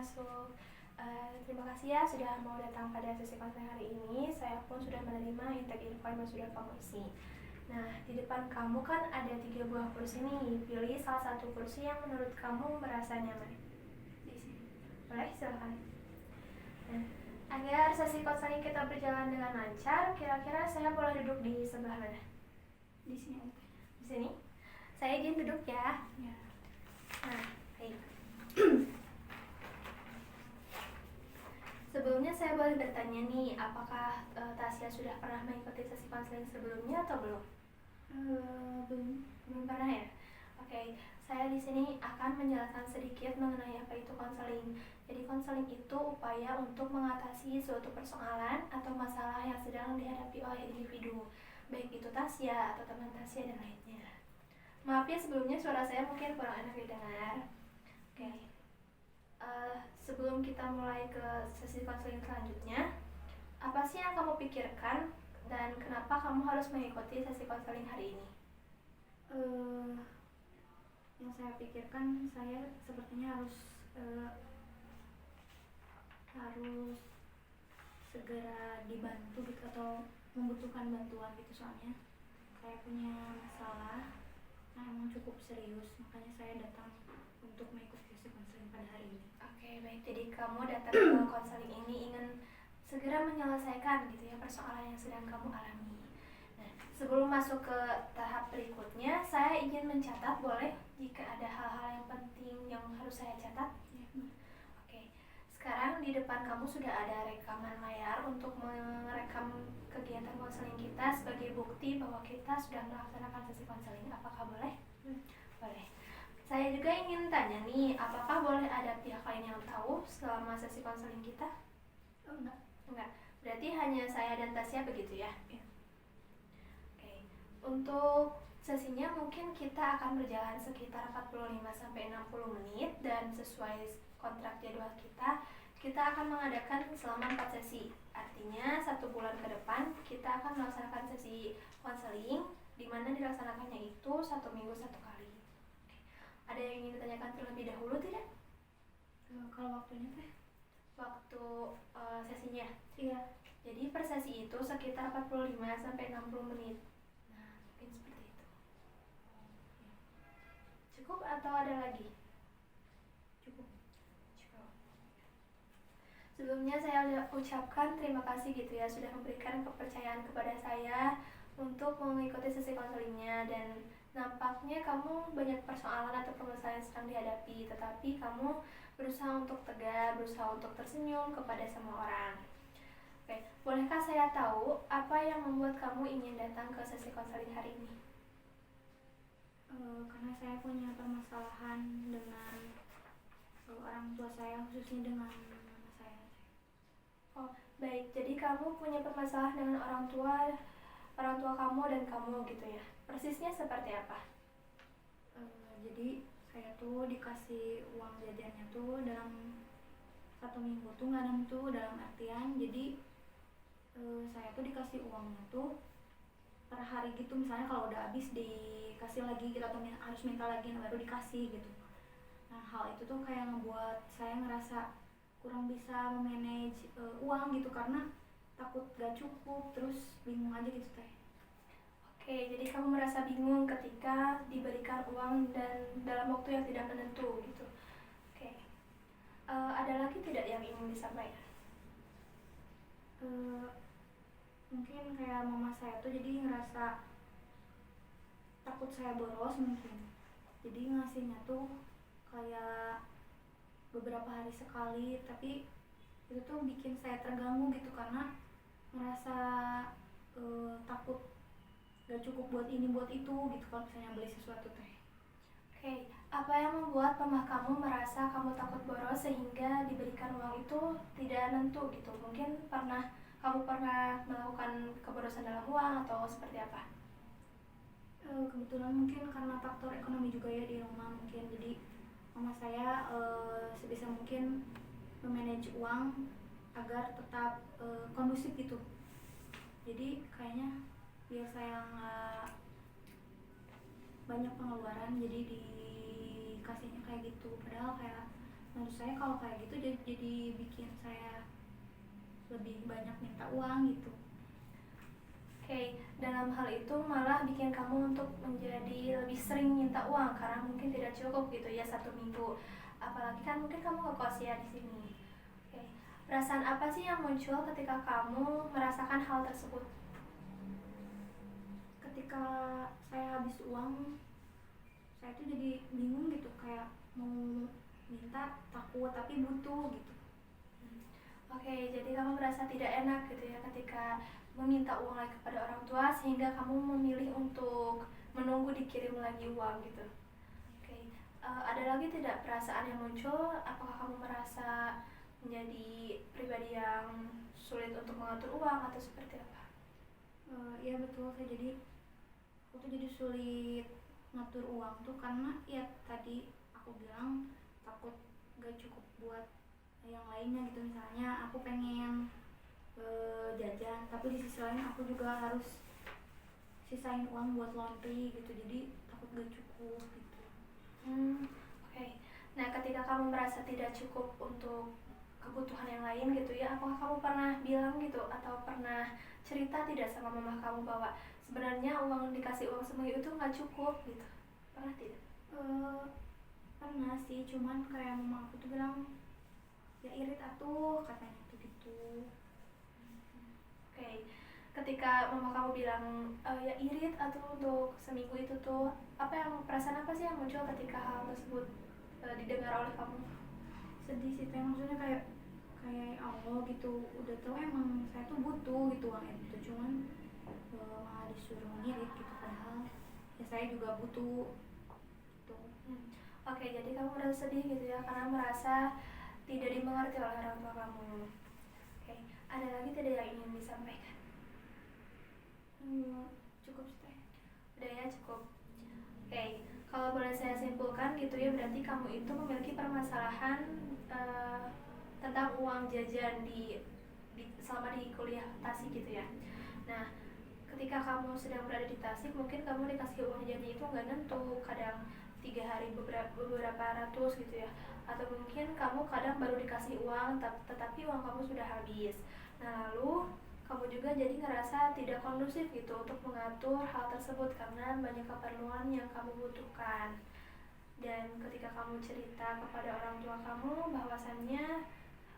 masuk. Terima kasih ya sudah mau datang pada sesi konseling hari ini. Saya pun sudah menerima intake info yang sudah kamu isi. Nah, di depan kamu kan ada 3 buah kursi nih. Pilih salah satu kursi yang menurut kamu merasa nyaman. Di sini. Boleh, silakan. Nah, agar sesi konseling kita berjalan dengan lancar, kira-kira saya boleh duduk di sebelah mana? Di sini. Di sini? Saya izin duduk ya. Ya. Nah, baik. Sebelumnya saya boleh bertanya nih, apakah Tasya sudah pernah mengikuti sesi konseling sebelumnya atau belum? Belum pernah ya? Oke, saya di sini akan menjelaskan sedikit mengenai apa itu konseling. Jadi konseling itu upaya untuk mengatasi suatu persoalan atau masalah yang sedang dihadapi oleh individu, baik itu Tasya atau teman Tasya dan lainnya. Maaf ya sebelumnya suara saya mungkin kurang enak didengar. Oke. Sebelum kita mulai ke sesi konseling selanjutnya, apa sih yang kamu pikirkan dan kenapa kamu harus mengikuti sesi konseling hari ini? Yang saya pikirkan, saya sepertinya harus segera dibantu gitu atau membutuhkan bantuan gitu, soalnya saya punya masalah yang emang cukup serius, makanya saya datang untuk mengikuti sesi konseling pada hari ini. Oke, baik. Jadi kamu datang ke konseling ini ingin segera menyelesaikan gitu ya persoalan yang sedang kamu alami. Nah, sebelum masuk ke tahap berikutnya, saya ingin mencatat, boleh jika ada hal-hal yang penting yang harus saya catat? Ya. Oke. Sekarang di depan kamu sudah ada rekaman layar untuk merekam kegiatan konseling kita sebagai bukti bahwa kita sudah melaksanakan sesi konseling. Apakah boleh? Boleh. Saya juga ingin tanya nih, apakah boleh ada pihak lain yang tahu selama sesi konseling kita? Enggak. Enggak. Berarti hanya saya dan Tasya begitu ya? Ya. Oke. Untuk sesinya mungkin kita akan berjalan sekitar 45-60 menit dan sesuai kontrak jadwal kita akan mengadakan selama 4 sesi. Artinya 1 bulan ke depan kita akan melaksanakan sesi konseling di mana dilaksanakannya itu 1 minggu 1 kali. Ada yang ingin ditanyakan terlebih dahulu tidak? Kalau waktunya teh? Waktu sesinya? Iya. Jadi per sesi itu sekitar 45-60 menit. Nah, mungkin seperti itu. Cukup atau ada lagi? Cukup. Sebelumnya saya ucapkan terima kasih gitu ya sudah memberikan kepercayaan kepada saya untuk mengikuti sesi konselingnya, dan nampaknya kamu banyak persoalan atau permasalahan yang sedang dihadapi, tetapi kamu berusaha untuk tegar, berusaha untuk tersenyum kepada semua orang. Oke, bolehkah saya tahu apa yang membuat kamu ingin datang ke sesi konseling hari ini? Karena saya punya permasalahan dengan orang tua saya, khususnya dengan mama saya. Oh, baik. Jadi kamu punya permasalahan dengan orang tua kamu dan kamu gitu ya. Persisnya seperti apa? Jadi saya tuh dikasih uang jajannya tuh dalam 1 minggu tuh nggak nentu, dalam artian jadi saya tuh dikasih uangnya tuh per hari gitu, misalnya kalau udah habis dikasih lagi gitu, atau harus minta lagi baru dikasih gitu. Nah, hal itu tuh kayak ngebuat saya ngerasa kurang bisa memanage uang gitu, karena takut gak cukup, terus bingung aja gitu teh. Oke, jadi kamu merasa bingung ketika diberikan uang dan dalam waktu yang tidak menentu gitu. Oke. Ada lagi tidak yang ingin disampaikan? Mungkin kayak mama saya tuh jadi ngerasa takut saya boros mungkin. Jadi ngasihnya tuh kayak beberapa hari sekali, tapi itu tuh bikin saya terganggu gitu, karena merasa takut gak cukup buat ini buat itu gitu kalau misalnya beli sesuatu teh. Oke, apa yang membuat mama kamu merasa kamu takut boros sehingga diberikan uang itu tidak nentu gitu? Mungkin kamu pernah melakukan keborosan dalam uang atau seperti apa? Kebetulan mungkin karena faktor ekonomi juga ya di rumah mungkin, jadi mama saya sebisa mungkin memanage uang agar tetap kondusif gitu. Jadi kayaknya biar saya nggak banyak pengeluaran, jadi dikasihnya kayak gitu. Padahal kayak menurut saya kalau kayak gitu jadi bikin saya lebih banyak minta uang gitu. Oke, dalam hal itu malah bikin kamu untuk menjadi lebih sering minta uang karena mungkin tidak cukup gitu ya 1 minggu. Apalagi kan mungkin kamu ngekos ya di sini. Oke, perasaan apa sih yang muncul ketika kamu merasakan hal tersebut? Ketika saya habis uang, saya tuh jadi bingung gitu, kayak mau minta takut tapi butuh gitu. Oke, jadi kamu merasa tidak enak gitu ya ketika meminta uang lagi kepada orang tua sehingga kamu memilih untuk menunggu dikirim lagi uang gitu. Oke, ada lagi tidak perasaan yang muncul? Apakah kamu merasa menjadi pribadi yang sulit untuk mengatur uang atau seperti apa? Iya betul, aku tuh jadi sulit ngatur uang tuh karena ya tadi aku bilang takut gak cukup buat yang lainnya gitu. Misalnya aku pengen jajan, tapi di sisi lain aku juga harus sisain uang buat laundry gitu, jadi takut gak cukup gitu. Oke. Nah, ketika kamu merasa tidak cukup untuk kebutuhan yang lain gitu ya, apakah kamu pernah bilang gitu atau pernah cerita tidak sama mama kamu bahwa sebenarnya dikasih uang sebanyak itu nggak cukup gitu? Pernah tidak? Pernah sih, cuman kayak mama aku tuh bilang ya irit atuh katanya tuh gitu. Oke. Ketika mama kamu bilang ya irit atau untuk seminggu itu tuh perasaan apa sih yang muncul ketika hal tersebut didengar oleh kamu? Sedih sih teh, maksudnya kayak ya Allah gitu, udah tahu emang saya tuh butuh gitu uang itu, cuman malah disuruh ngirit gitu, padahal ya saya juga butuh gitu. Oke, jadi kamu merasa sedih gitu ya karena merasa tidak dimengerti oleh orang tua kamu. Oke, ada lagi tidak yang ingin disampaikan? Cukup sih teh. Udah ya, cukup. Oke, kalau boleh saya simpulkan gitu ya, berarti kamu itu memiliki permasalahan tentang uang jajan selama di kuliah Tasik gitu ya. Nah, ketika kamu sedang berada di Tasik, mungkin kamu dikasih uang jajan itu nggak nentu, kadang 3 hari beberapa ratus gitu ya, atau mungkin kamu kadang baru dikasih uang tetapi uang kamu sudah habis. Nah, lalu kamu juga jadi ngerasa tidak kondusif gitu untuk mengatur hal tersebut karena banyak keperluan yang kamu butuhkan. Dan ketika kamu cerita kepada orang tua kamu bahwasannya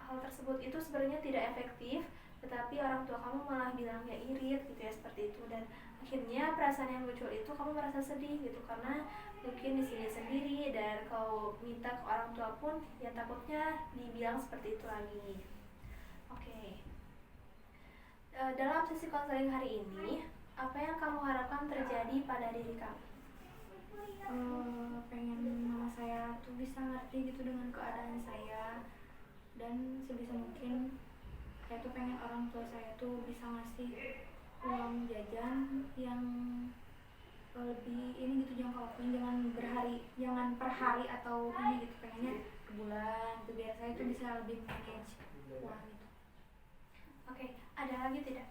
hal tersebut itu sebenarnya tidak efektif, tetapi orang tua kamu malah bilangnya irit gitu ya, seperti itu. Dan akhirnya perasaan yang muncul itu kamu merasa sedih gitu karena mungkin di sini sendiri, dan kalau minta ke orang tua pun ya takutnya dibilang seperti itu lagi. Oke. Dalam sesi konseling hari ini, apa yang kamu harapkan terjadi pada diri kamu? Pengen mama saya tuh bisa ngerti gitu dengan keadaan saya, dan sebisa mungkin saya tuh pengen orang tua saya tuh bisa ngasih uang jajan yang lebih ini gitu, jangka waktunya jangan per hari atau ini gitu, pengennya ke bulan gitu, biar saya tuh bisa lebih manage uang gitu. Oke, ada lagi tidak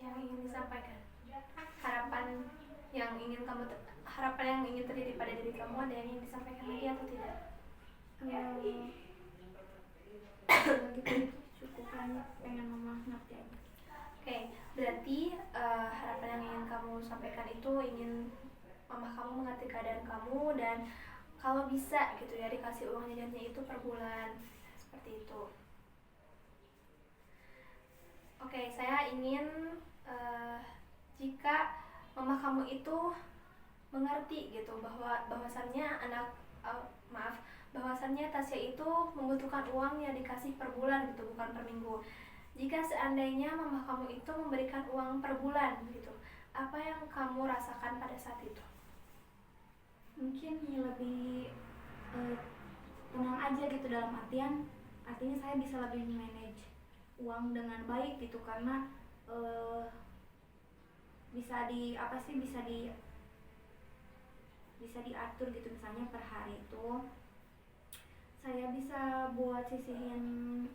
yang ingin disampaikan? Harapan yang ingin terjadi pada diri kamu, ada yang ingin disampaikan lagi atau tidak? Gitu cukup aja, pengen mama ngerti aja. Oke, berarti harapan yang ingin kamu sampaikan itu ingin mama kamu mengerti keadaan kamu, dan kalau bisa gitu ya dikasih uang jajannya itu per bulan, seperti itu. Oke, saya ingin jika mama kamu itu mengerti gitu bahwasannya bahwasannya Tasya itu membutuhkan uang yang dikasih per bulan gitu, bukan per minggu. Jika seandainya mama kamu itu memberikan uang per bulan gitu, apa yang kamu rasakan pada saat itu? Mungkin lebih tenang aja gitu, dalam artinya saya bisa lebih manage uang dengan baik gitu, karena bisa diatur gitu. Misalnya per hari itu saya bisa buat sisihin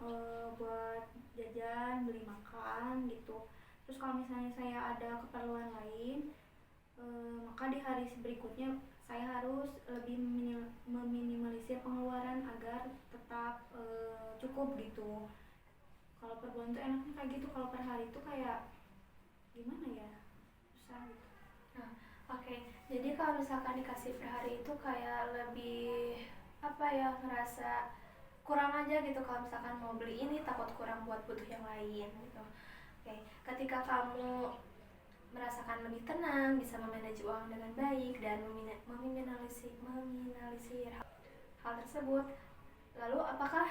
buat jajan, beli makan gitu. Terus kalau misalnya saya ada keperluan lain, maka di hari berikutnya saya harus lebih meminimalisir pengeluaran agar tetap cukup gitu. Kalau per bulan tuh enaknya kayak gitu, kalau per hari tuh kayak gimana ya, susah gitu. Nah, oke. Jadi kalau misalkan dikasih per hari itu kayak lebih apa ya, ngerasa kurang aja gitu. Kalau misalkan mau beli ini takut kurang buat butuh yang lain gitu. Oke, ketika kamu merasakan lebih tenang, bisa memanage uang dengan baik dan meminimalisir hal tersebut, lalu apakah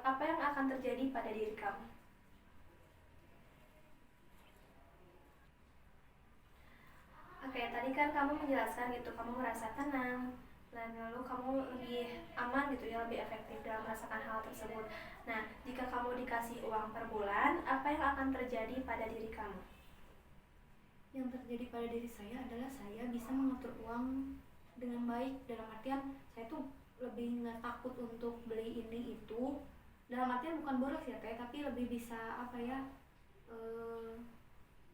apa yang akan terjadi pada diri kamu? Oke, tadi kan kamu menjelaskan gitu, kamu merasa tenang dan lalu kamu lebih aman gitu ya, lebih efektif dalam merasakan hal tersebut. Nah, jika kamu dikasih uang per bulan, apa yang akan terjadi pada diri kamu? Yang terjadi pada diri saya adalah saya bisa mengatur uang dengan baik, dalam artian saya tuh lebih nggak takut untuk beli ini itu, dalam artian bukan boros ya teh, tapi lebih bisa apa ya,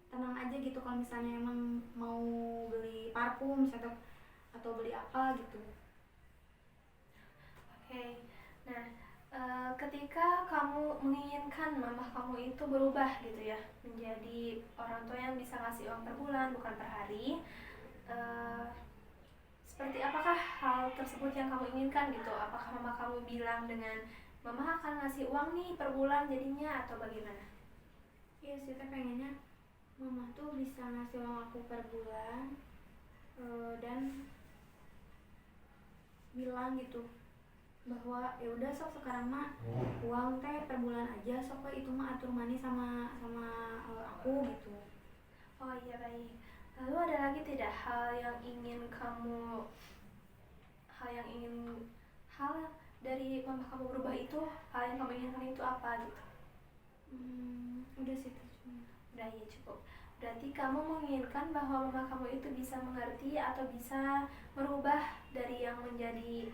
tenang aja gitu kalau misalnya emang mau beli parfum atau beli apa gitu. Oke, nah ketika kamu menginginkan mama kamu itu berubah gitu ya, menjadi orang tua yang bisa ngasih uang per bulan bukan per hari, seperti apakah hal tersebut yang kamu inginkan gitu? Apakah mama kamu bilang dengan mama akan ngasih uang nih per bulan jadinya, atau bagaimana? Iya sih, saya pengennya mama tuh bisa ngasih uang aku per bulan, dan bilang gitu bahwa ya udah sok sekarang mah uang teh per bulan aja, sok itu mah atur mani sama aku gitu. Oh iya, baik. Lalu ada lagi tidak hal yang ingin kamu, hal yang ingin hal dari mama kamu berubah itu, hal yang kamu inginkan itu apa gitu? Udah sih itu cuma. Udah ya, cukup. Berarti kamu menginginkan bahwa mama kamu itu bisa mengerti atau bisa merubah dari yang menjadi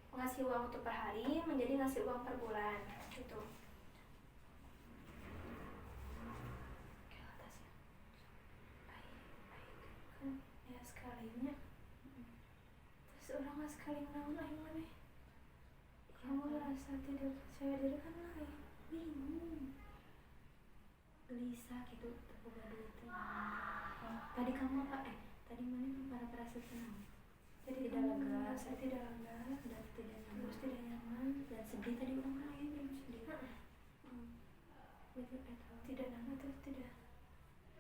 ngasih uang untuk per hari menjadi ngasih uang per bulan gitu. Kan ya sekalinya terus orang nggak sekali naon aing maneh, kamu merasa tidak percaya diri kan lain, Bingung, gelisah gitu, terbuka duit teh. Tadi kamu apa? Tadi mana merasa tenang, jadi tidak kamu lega, merasa tidak lega dan tidak nyaman, terus tidak nyaman dan sedih. Tadi orang lain yang sedih. Betul tidak nyaman terus tidak.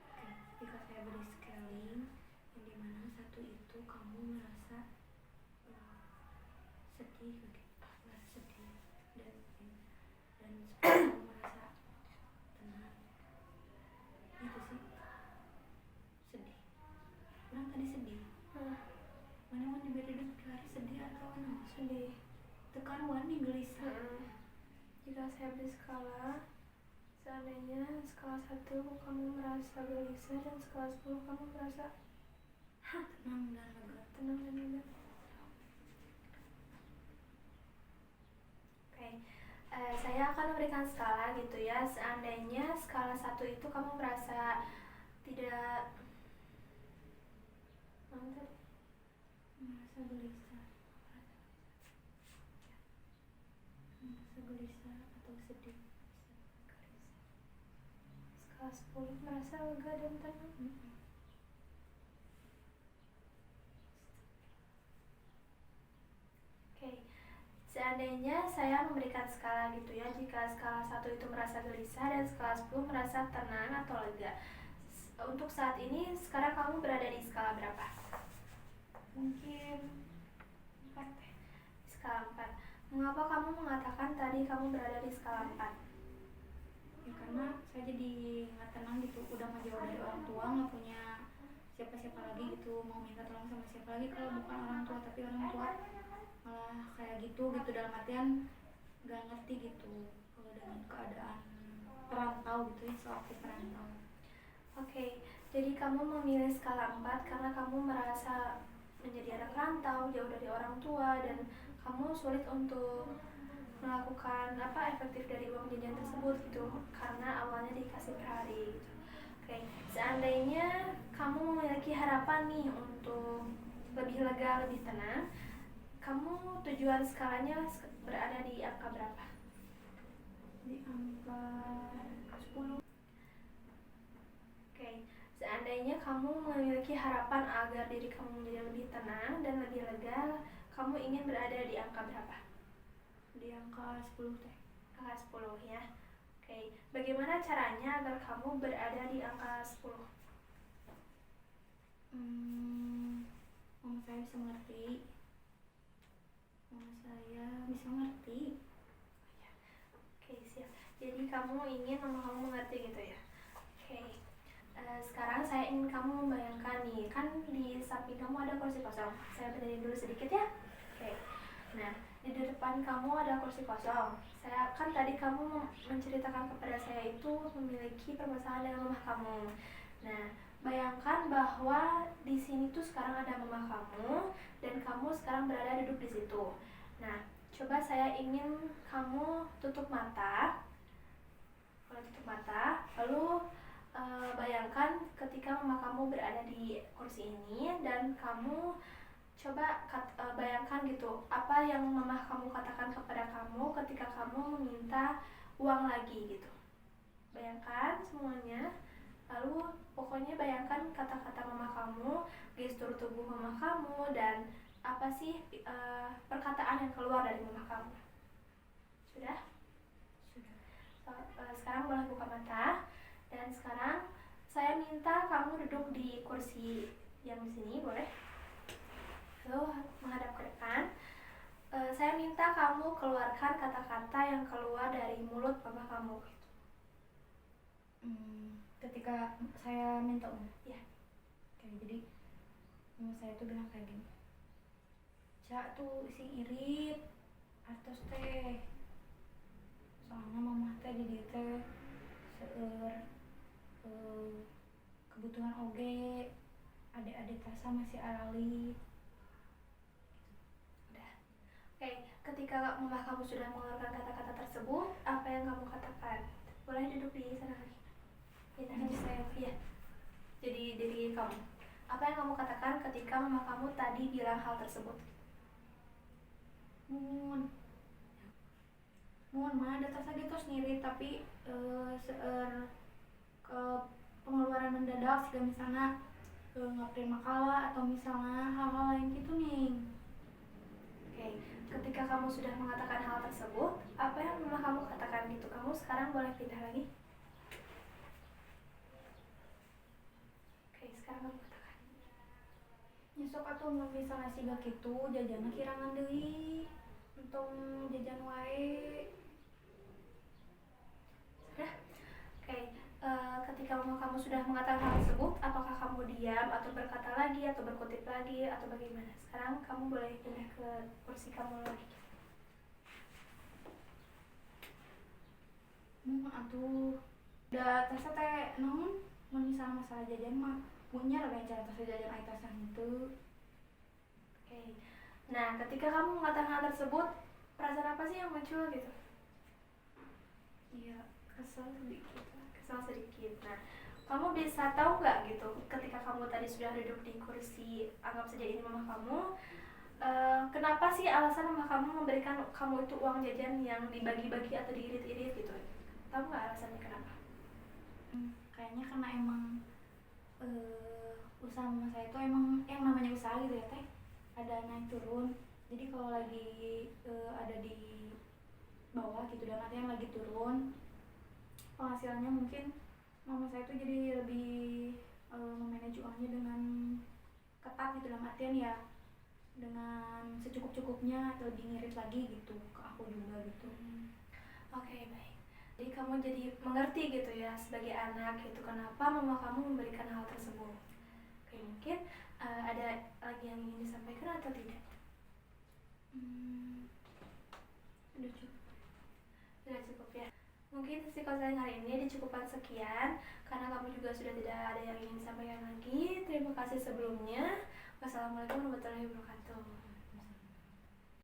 Oke, jika saya beri scaling yang dimana satu itu kamu merasa sedih, merasa sedih dan 10 kamu merasa tenang. Itu sih sedih. Orang tadi sedih. Mana mau diberi hari sedih atau apa? Sedih. Tekan wani gelisah. Jika saya beri skala, seandainya skala 1 kamu merasa gelisah dan skala 10 kamu merasa tenang dan lega. tenang dan lega. Oke, saya akan memberikan skala gitu ya. Seandainya skala 1 itu kamu merasa tidak Merasa gelisah. Merasa gelisah atau sedih. skala 10 merasa lega dan tenang. Oke, seandainya saya memberikan skala gitu ya, jika skala 1 itu merasa gelisah dan skala 10 merasa tenang atau lega. Untuk saat ini sekarang kamu berada di skala berapa? Mungkin 4. Skala 4. Mengapa kamu mengatakan tadi kamu berada di skala 4? Ya karena saya jadi nggak tenang gitu, udah mau jauh dari orang tua, nggak punya siapa-siapa lagi gitu, mau minta tolong sama siapa lagi kalau bukan orang tua, tapi orang tua malah kayak gitu dalam artian nggak ngerti gitu kalau dengan keadaan perantau gitu ya, sewaktu perantau. Oke, jadi kamu memilih skala 4 karena kamu merasa menjadi anak rantau, jauh dari orang tua, dan kamu sulit untuk melakukan efektif dari uang jajan tersebut gitu, karena awalnya dikasih per hari gitu. Oke, seandainya kamu memiliki harapan nih untuk lebih lega, lebih tenang, kamu tujuan skalanya berada di angka berapa? Di angka 10. Oke, seandainya kamu memiliki harapan agar diri kamu menjadi lebih tenang dan lebih lega, kamu ingin berada di angka berapa? Di angka 10 teh. Angka 10 ya. Oke, bagaimana caranya agar kamu berada di angka 10? Mama saya bisa mengerti. Mama saya bisa mengerti. Oke, siap. Jadi kamu ingin mama kamu mengerti gitu ya. Oke. Sekarang saya ingin kamu membayangkan nih, kan di samping kamu ada kursi kosong. Saya berdiri dulu sedikit ya. Oke. Nah, di depan kamu ada kursi kosong. Saya kan tadi kamu menceritakan kepada saya itu memiliki permasalahan dengan mama kamu. Nah, bayangkan bahwa di sini tuh sekarang ada mama kamu dan kamu sekarang berada duduk di situ. Nah, coba saya ingin kamu tutup mata. Kalau tutup mata, lalu bayangkan ketika mama kamu berada di kursi ini dan kamu coba bayangkan gitu, apa yang mama kamu katakan kepada kamu ketika kamu meminta uang lagi gitu. Bayangkan semuanya. Lalu pokoknya bayangkan kata-kata mama kamu, gestur tubuh mama kamu, dan apa sih perkataan yang keluar dari mama kamu. Sudah? Sudah. Sekarang boleh buka mata. Dan sekarang saya minta kamu duduk di kursi yang di sini, boleh? Lalu menghadap ke depan. Saya minta kamu keluarkan kata-kata yang keluar dari mulut mama kamu. Ketika saya minta uang. Ya. Oke, jadi mama saya tuh bilang kayak gini. Cak tuh sing irit atas teh. Soalnya mama teh jadi teh seueur kebutuhan oge, adik-adik tasa masih arali. Udah. Oke, ketika mama kamu sudah mengeluarkan kata-kata tersebut, apa yang kamu katakan? Boleh duduk di sana lagi. Ini saya. Iya. Jadi diri kamu. Apa yang kamu katakan ketika mama kamu tadi bilang hal tersebut? Mun mah ada tasa gitu sendiri, tapi seueur ke pengeluaran mendadak sih, misalnya ngeprint makalah atau misalnya hal-hal lain gitu nih. Oke, ketika kamu sudah mengatakan hal tersebut, apa yang mama kamu katakan gitu? Kamu sekarang boleh pindah lagi. Oke, sekarang kamu katakan. Nyesok atuh mun misalnya siga kitu jajanna kirangan deui. Untung jajan wae. Sudah? Oke, ketika mama kamu sudah mengatakan hal tersebut, apakah kamu diam atau berkata lagi atau berkutip lagi atau bagaimana? Sekarang kamu boleh pindah ke kursi kamu lagi. Atuh da tasa teh naon mun misalnya masalah jajan mah punya lah cara tasa jajan aya tasa henteu. Oke. Nah, ketika kamu mengatakan hal tersebut, perasaan apa sih yang muncul gitu? Iya, kesel sedikit. Kesal sedikit. Nah, kamu bisa tahu nggak gitu, ketika kamu tadi sudah duduk di kursi, anggap saja ini mama kamu, kenapa sih alasan mama kamu memberikan kamu itu uang jajan yang dibagi-bagi atau diirit-irit gitu? Tahu nggak alasannya kenapa? Kayaknya karena emang usaha mama saya itu emang yang namanya usaha gitu ya teh, ada naik turun. Jadi kalau lagi ada di bawah gitu dan ada yang lagi turun, penghasilannya mungkin mama saya tuh jadi lebih memanage uangnya dengan ketat gitu, dalam artian ya dengan secukup-cukupnya atau lebih ngirit lagi gitu ke aku juga gitu. Oke, baik. Jadi kamu jadi mengerti gitu ya sebagai anak gitu kenapa mama kamu memberikan hal tersebut. Oke, mungkin ada lagi yang ingin disampaikan atau tidak? Udah cukup. Sudah cukup ya. Mungkin sesi konseling hari ini dicukupkan sekian karena kamu juga sudah tidak ada yang ingin disampaikan lagi. Terima kasih sebelumnya. Wassalamualaikum warahmatullahi wabarakatuh.